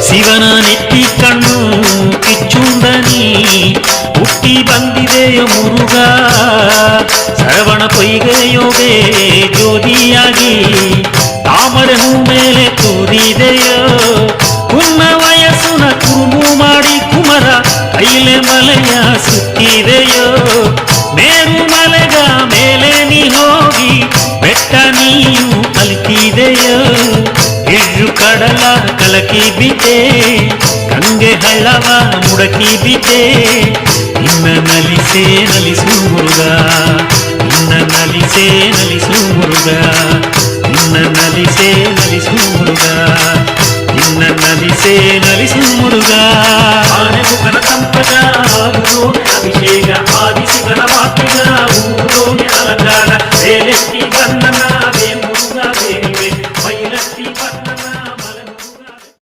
ಶಿವನ ನೆತ್ತಿ ಕಣ್ಣು ಕಿಚ್ಚುಂಡನಿ ಹುಟ್ಟಿ ಬಂದಿದೆಯ ಮುರುಗ ಶ್ರವಣ ಪೊಯ್ಗೆಯೋಗೆ ಜ್ಯೋತಿಯಾಗಿ ತಾಮರೆ ಹೂ ಮೇಲೆ ತೋರಿದೆಯೋ ಕುನ್ನ ವಯಸ್ಸುನ ಕುರುಮು ಮಾಡಿ ಕುಮರ ಕೈಲೆ ಮಲೆಯ ಸುತ್ತಿದೆಯೋ ಮೇರು ಮಲೆಗ ಮೇಲೆ ನೀ ಹೋಗಿ ಬೆಟ್ಟ ನೀನು ಕಲಿತಿದೆಯೋ ಹಿಡ್ರು ಕಡಲ ಕಲಕಿ ಬಿದ್ದೆ ಗಂಗೆ ಹಳ್ಳವ ಮುಡಕಿ ಬಿದ್ದೆ ನಿನ್ನ ನಲಿಸೆ ನಲಿಸು ಮುರುಗ ನಿನ್ನ ನಲಿಸೆ ನಲಿಸು ಮುರುಗ ನಿನ್ನ ನಲಿಸೆ ನಲಿಸು ಮುರುಗ ನಿನ್ನ ನಲಿಸೆ ನಲಿಸು ಮುರುಗ ಆನೆಗುಗನ ಸಂಪದ ಊರೋಗೆ ಅಭಿಷೇಕ ಆದಿಸಿಗನ ವಾಕ್ಯಗ ಊರೋಗೆ ಅಲಂಕಾರ ಬೇಲೆತ್ತಿ ಗಂಧನ ಬೇ ಮುರುಗ ಬೇ